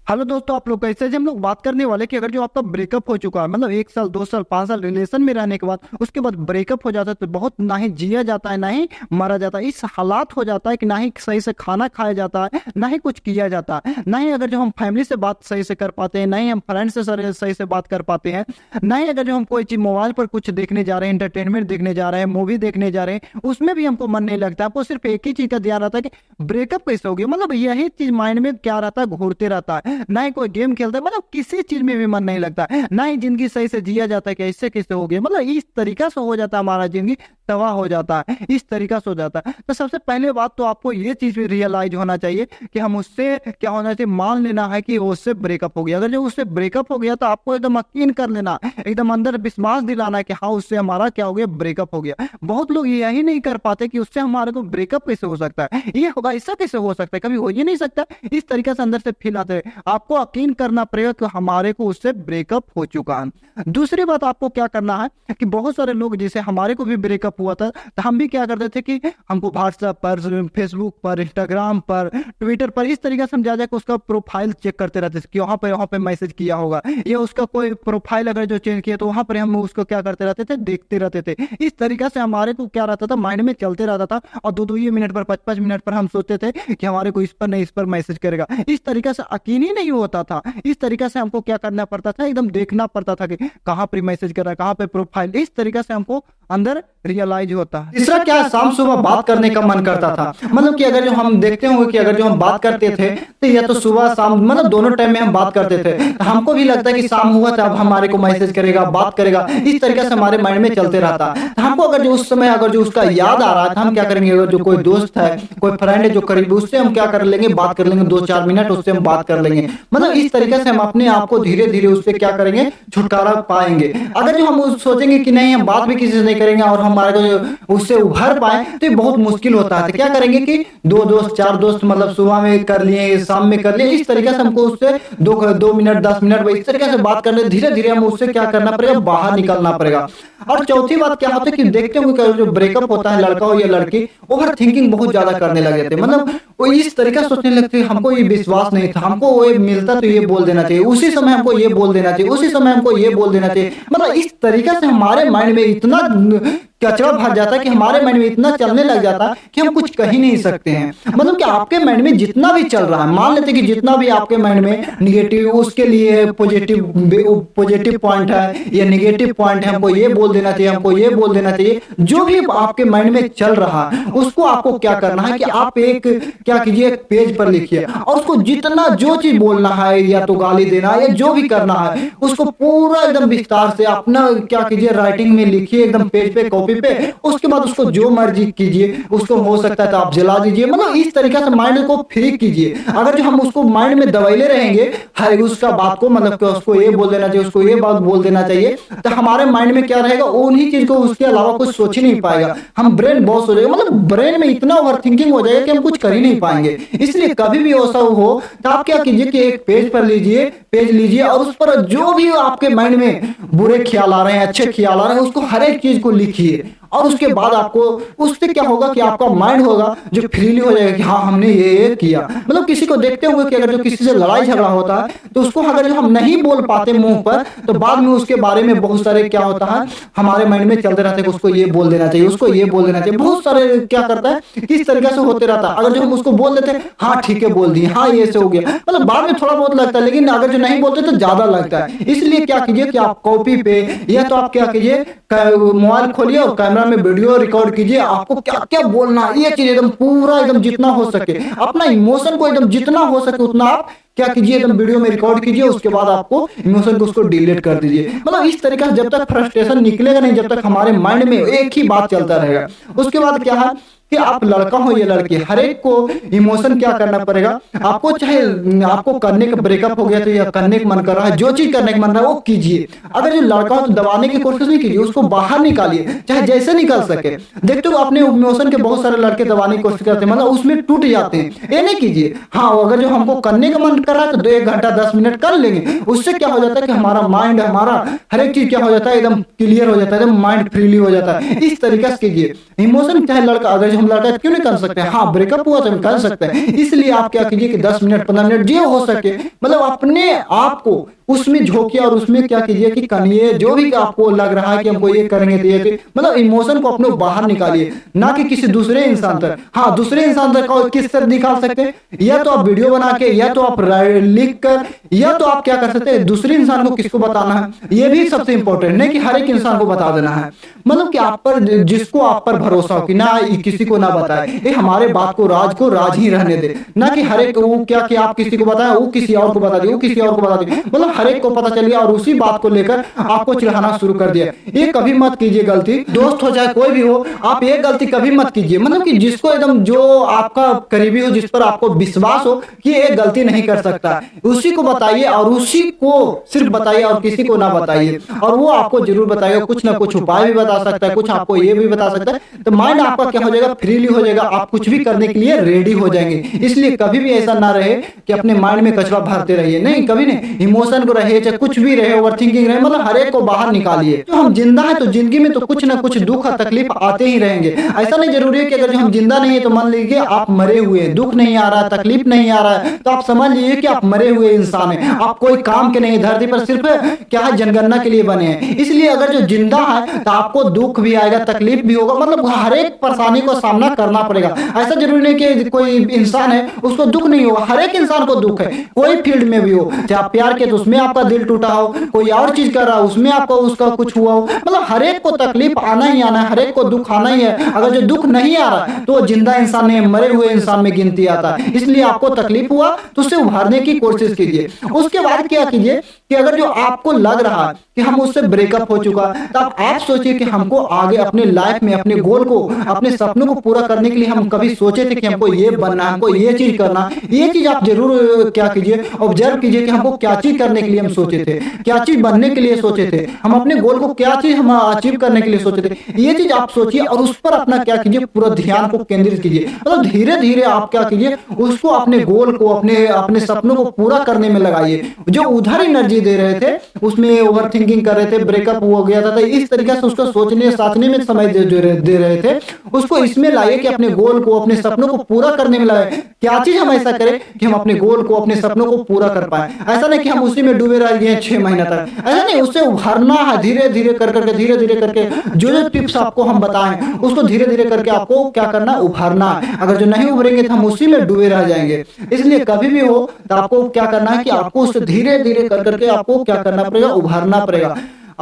Hello दोस्तों, आप लोग कैसे हैं? हम लोग बात करने वाले कि अगर जो आपका ब्रेकअप हो चुका है, मतलब 1 साल 2 साल 5 साल रिलेशन में रहने के बाद उसके बाद ब्रेकअप हो जाता है तो बहुत ना ही जिया जाता है ना ही मरा जाता है। इस हालात हो जाता है कि ना ही सही से खाना खाया जाता है, ना ही कुछ किया जाता है, ना ही अगर जो हम फैमिली से बात सही से कर पाते हैं, ना ही हम फ्रेंड से सही से बात कर पाते हैं, ना ही अगर जो हम कोई चीज मोबाइल पर कुछ देखने जा रहे हैं, एंटरटेनमेंट देखने जा रहे हैं, मूवी देखने जा रहे हैं, उसमें भी हमको मन नहीं लगता। आपको सिर्फ एक ही चीज का ध्यान रहता है कि ब्रेकअप कैसे हो गया, मतलब यही चीज माइंड में क्या रहता है, घूरते रहता है। ना ही कोई गेम खेलता है, मतलब किसी चीज में भी मन नहीं लगता, ना ही जिंदगी सही से जिया जाता है कि ऐसे कैसे हो गया, मतलब इस तरीका से हो जाता है, हमारा जिंदगी तबाह हो जाता है, इस तरीका से हो जाता है। तो सबसे पहले बात तो आपको ये चीज भी रियलाइज होना चाहिए कि हम उससे क्या होना चाहिए, मान लेना है कि वो उससे ब्रेकअप हो गया। अगर जो उससे ब्रेकअप हो गया तो आपको एकदम यकीन कर लेना, एकदम अंदर विश्वास दिलाना है कि हाँ उससे हमारा क्या हो गया, ब्रेकअप हो गया। बहुत लोग यही नहीं कर पाते कि उससे हमारे को ब्रेकअप कैसे हो सकता है, ये होगा, ऐसा कैसे हो सकता है, कभी हो ही नहीं सकता। इस तरीके से अंदर से फील आते हैं। आपको यकीन करना पड़ेगा कि हमारे को उससे ब्रेकअप हो चुका है। दूसरी बात आपको क्या करना है कि बहुत सारे लोग, जैसे हमारे को भी ब्रेकअप हुआ था तो हम भी क्या करते थे कि हमको व्हाट्सएप पर, फेसबुक पर, इंस्टाग्राम पर, ट्विटर पर इस तरीके से हम जा जाकर उसका प्रोफाइल चेक करते रहते थे कि वहां पे मैसेज किया होगा, या उसका कोई प्रोफाइल अगर जो चेंज किया तो वहां पर हम उसको क्या करते रहते थे, देखते रहते थे। इस तरीके से हमारे को क्या रहता था, माइंड में चलते रहता था, और दो दो ये मिनट पर 5 5 मिनट पर हम सोचते थे कि हमारे को इस पर नहीं, इस पर मैसेज करेगा। इस तरीके से यकीन ही नहीं होता था। इस तरीके से हमको क्या करना पड़ता था, एकदम देखना पड़ता था कि कहाँ पर मैसेज कर रहा है, कहाँ पे प्रोफाइल। इस तरीके से हमको अंदर रियलाइज होता है। तीसरा क्या है, शाम सुबह बात करने का मन करता था। मतलब कि अगर जो हम देखते होंगे कि अगर जो हम बात करते थे तो या तो सुबह शाम, मतलब दोनों टाइम में हम बात करते थे, तो हमको भी लगता है कि शाम हुआ तो अब हमारे को मैसेज करेगा, बात करेगा। इस तरीके से हमारे माइंड में चलते रहता। तो हमको अगर जो उस समय अगर जो उसका याद आ रहा है तो हम क्या करेंगे, अगर जो कोई दोस्त है, कोई फ्रेंड है जो करीब, उससे हम क्या कर लेंगे, बात कर लेंगे, 2 4 मिनट उससे हम बात कर लेंगे। मतलब इस तरीके से हम अपने आप को धीरे धीरे उससे क्या करेंगे, छुटकारा पाएंगे। अगर जो हम सोचेंगे कि नहीं हम बात भी किसी से नहीं करेंगे और हमारे को उससे उभर पाए तो ये बहुत मुश्किल होता है। तो क्या करेंगे कि 2 दोस्त 4 दोस्त, मतलब सुबह में कर लिए, शाम में कर लिए, इस तरीके से हमको उससे 2 मिनट 10 मिनट इस तरीके से बात कर ले। धीरे धीरे हम उससे क्या करना पड़ेगा, बाहर निकलना पड़ेगा। और चौथी बात क्या होता है कि देखते होंगे जो ब्रेकअप होता है, लड़का हो या लड़की, ओवर थिंकिंग बहुत ज्यादा करने लग जाते हैं। मतलब वो इस तरीका से सोचने लगते हैं, हमको ये विश्वास नहीं था, हमको वो मिलता तो ये बोल देना चाहिए, उसी समय हमको ये बोल देना चाहिए, उसी समय हमको ये बोल देना चाहिए। मतलब इस तरीके से हमारे माइंड में इतना कचरा भर जाता है कि हमारे माइंड में इतना चलने लग जाता है कि हम कुछ कह ही नहीं सकते हैं। मतलब कि आपके माइंड में जितना भी चल रहा है, मान लेते कि जितना भी आपके माइंड में निगेटिव, उसके लिए पॉजिटिव पॉइंट है या निगेटिव पॉइंट है, हमको ये बोल देना चाहिए, हमको ये बोल देना चाहिए। जो भी आपके माइंड में चल रहा है उसको आपको क्या करना है कि आप एक क्या कीजिए, एक पेज पर लिखिए, और उसको जितना जो चीज बोलना है, या तो गाली देना है या जो भी करना है, उसको पूरा एकदम विस्तार से अपना क्या कीजिए, राइटिंग में लिखिए, एकदम पेज पे, कॉपी पे। उसके बाद उसको जो मर्जी कीजिए, उसको हो सकता है तो आप जला दीजिए। मतलब इस तरीके से माइंड को फ्री कीजिए। अगर जो हम उसको माइंड में दबाइले रहेंगे हर उसका बात को, मतलब कि उसको ये बोल देना चाहिए, उसको ये बात बोल देना चाहिए, तो हमारे माइंड में क्या रहेगा, उन्हीं चीज को, उसके अलावा कुछ सोच ही नहीं पाएगा। हम ब्रेन बहुत हो जाएगा, मतलब ब्रेन में इतना ओवर थिंकिंग हो जाएगा कि हम कुछ कर ही नहीं पाएंगे। इसलिए कभी भी ऐसा हो तो आप क्या कीजिए कि एक पेज पर पेज लीजिए, और उस पर जो भी आपके माइंड में बुरे ख्याल आ रहे हैं, अच्छे ख्याल आ रहे हैं, उसको हर एक चीज को लिखिए। और उसके बाद आपको उससे क्या होगा कि आपका माइंड होगा जो फ्रीली हो जाएगा कि हाँ हमने ये किया। मतलब किसी को देखते होंगे कि अगर जो किसी से लड़ाई झगड़ा होता है तो उसको अगर जो हम नहीं बोल पाते मुंह पर, तो बाद में उसके बारे में बहुत सारे क्या होता है, हमारे माइंड में चलते रहते हैं कि उसको ये बोल देना चाहिए, उसको ये बोल देना चाहिए। बहुत सारे क्या करता है, किस तरीके से होते रहता है। अगर जो हम उसको बोल देते हैं, हाँ ठीक है बोल दिए, हाँ ये से हो गया, मतलब बाद में थोड़ा बहुत लगता है, लेकिन अगर जो नहीं बोलते तो ज्यादा लगता है। इसलिए क्या कीजिए कि आप कॉपी पे, या तो आप क्या कीजिए, मोबाइल खोलिए और कैमरा में वीडियो रिकॉर्ड कीजिए, आपको क्या क्या बोलना है ये चीज एकदम पूरा, एकदम जितना हो सके अपना इमोशन को एकदम जितना हो सके उतना आप क्या कीजिए, एकदम वीडियो में रिकॉर्ड कीजिए। उसके बाद आपको इमोशन को उसको डिलीट कर दीजिए। मतलब इस तरीके से जब तक फ्रस्ट्रेशन निकलेगा नहीं, जब तक हमारे माइंड में एक ही बात चलता रहेगा। उसके बाद क्या है कि आप लड़का हो या लड़की, हर एक को इमोशन क्या करना पड़ेगा आपको, चाहे आपको करने का ब्रेकअप हो गया तो या करने का मन कर रहा है, जो चीज करने का मन रहा है वो कीजिए। अगर जो लड़का हो तो दबाने की कोशिश नहीं कीजिए, उसको बाहर निकालिए, चाहे जैसे निकल सके। देखते हो अपने इमोशन के बहुत सारे लड़के दबाने की कोशिश करते हैं, मतलब उसमें टूट जाते हैं। ये नहीं कीजिए। हाँ अगर जो हमको करने का मन कर रहा है तो 1 घंटा 10 मिनट कर लेंगे। उससे क्या हो जाता है कि हमारा माइंड, हमारा हर एक चीज क्या हो जाता है, एकदम क्लियर हो जाता है, एकदम माइंड फ्रीली हो जाता है। इस तरीके से कीजिए। इमोशन चाहे लड़का, अगर जो हम लड़का क्यों नहीं कर सकते हैं? हाँ, ब्रेकअप हुआ तो हम कर सकते हैं। इसलिए आप क्या कीजिए कि 10 मिनट 15 मिनट जो हो सके मतलब अपने आप को उसमें झोंकिए और उसमें क्या कीजिए कि कनिए, जो भी आपको लग रहा है कि हमको ये करेंगे तो ये मतलब इमोशन को अपने बाहर निकालिए, ना कि किसी दूसरे इंसान तक। हाँ, दूसरे इंसान तक किस तरह निकाल सकते हैं? या तो आप वीडियो बना के, या तो आप लिख कर, या तो आप क्या कर सकते हैं, दूसरे इंसान को किसको बताना है, ये भी सबसे इंपॉर्टेंट नहीं कि हर एक इंसान को बता देना है। मतलब कि आप पर जिसको आप पर भरोसा हो कि ना किसी को ना बताए, ये हमारे बात को राज ही रहने दे, ना कि हर एक वो क्या कि आप किसी को बताएं, वो किसी और को बता दिए, वो किसी और को बता दिए, मतलब हर एक को पता चल गया और उसी बात को लेकर आपको चिढ़ाना शुरू कर दिया। ये कभी मत कीजिए गलती, दोस्त हो चाहे कोई भी हो, आप ये गलती कभी मत कीजिए। मतलब कि जिसको एकदम जो आपका करीबी हो, जिस पर आपको विश्वास हो कि ये गलती नहीं कर सकता, उसी को बताइए और उसी को सिर्फ बताइए और किसी को ना बताइए। और वो आपको जरूर बताएगा, कुछ ना कुछ उपाय भी बता सकता है, कुछ आपको ये भी बता सकता है। तो माइंड आपका क्या हो जाएगा, फ्रीली हो जाएगा, आप कुछ भी करने के लिए रेडी हो जाएंगे। इसलिए कभी भी ऐसा ना रहे कि अपने माइंड में कचरा भरते रहिए, नहीं, कभी नहीं। इमोशन को रहे, चाहे कुछ भी रहे, ओवरथिंकिंग रहे, मतलब हर एक को बाहर निकालिए। तो हम जिंदा है तो जिंदगी में तो कुछ ना कुछ दुख और तकलीफ आते ही रहेंगे। ऐसा नहीं जरूरी है कि अगर हम जिंदा नहीं है तो मान लीजिए आप मरे हुए हैं, दुख नहीं आ रहा है, तकलीफ नहीं आ रहा है, तो आप समझ लीजिए कि आप मरे हुए इंसान हैं, आप कोई काम के नहीं, धरती पर सिर्फ क्या है, जनगणना के लिए बने हैं। इसलिए अगर जो जिंदा है तो आपको दुख भी आएगा, तकलीफ भी होगा, मतलब हर एक परेशानी को सामना करना पड़ेगा। ऐसा जरूरी नहीं कि कोई इंसान है उसको दुख नहीं होगा, हर एक इंसान को दुख है, कोई फील्ड में भी हो, चाहे आप प्यार के तो उसमें आपका दिल टूटा हो, कोई और चीज कर रहा हो उसमें आपको उसका कुछ हुआ हो, मतलब हर एक को तकलीफ आना ही आना है, हर एक को दुख आना ही है। अगर जो दुख नहीं आ रहा तो जिंदा इंसान नहीं, मरे हुए इंसान में गिनती आता है। इसलिए आपको तकलीफ हुआ तो उससे उभारने की कोशिश कीजिए। उसके बाद क्या कीजिए कि अगर जो आपको लग रहा है कि हम उससे ब्रेकअप हो चुका, तो आप सोचिए कि हमको आगे अपने लाइफ में अपने गोल को, अपने सपनों को पूरा करने के लिए हम कभी सोचे थे कि हमको ये बनना है, हमको ये चीज करना, ये चीज आप जरूर क्या कीजिए, ऑब्जर्व कीजिए कि हमको क्या चीज करने के लिए हम सोचे थे, क्या चीज बनने के लिए सोचे थे, हम अपने गोल को क्या चीज हम अचीव करने के लिए सोचे थे, ये चीज आप सोचिए और उस पर अपना क्या कीजिए, पूरा ध्यान को केंद्रित कीजिए। मतलब धीरे धीरे आप क्या कीजिए, उसको अपने गोल को, अपने सपनों को पूरा करने में लगाइए। जो उधर एनर्जी दे रहे थे, उसमें ओवर थिंकिंग कर रहे थे, ब्रेकअप हो गया था, तो इस तरीके से उसको सोचने साचने में समय दे रहे थे, उसको इसमें लाइए कि अपने गोल को, अपने सपनों को पूरा करने में लगाए। क्या चीज हम ऐसा करें कि हम अपने गोल को, अपने सपनों को पूरा कर पाए। ऐसा नहीं कि हम उसी में डूबे रह गए 6 महीने तक, ऐसा नहीं, उससे उभरना है धीरे धीरे करके जो टिप्स आपको हम बताएं उसको धीरे धीरे करके आपको क्या करना, उभरना है। अगर जो नहीं उभरेंगे तो हम उसी में डूबे रह जाएंगे। इसलिए कभी भी हो तो आपको क्या करना है कि आपको उससे धीरे धीरे करके आपको क्या करना पड़ेगा, उभरना पड़ेगा।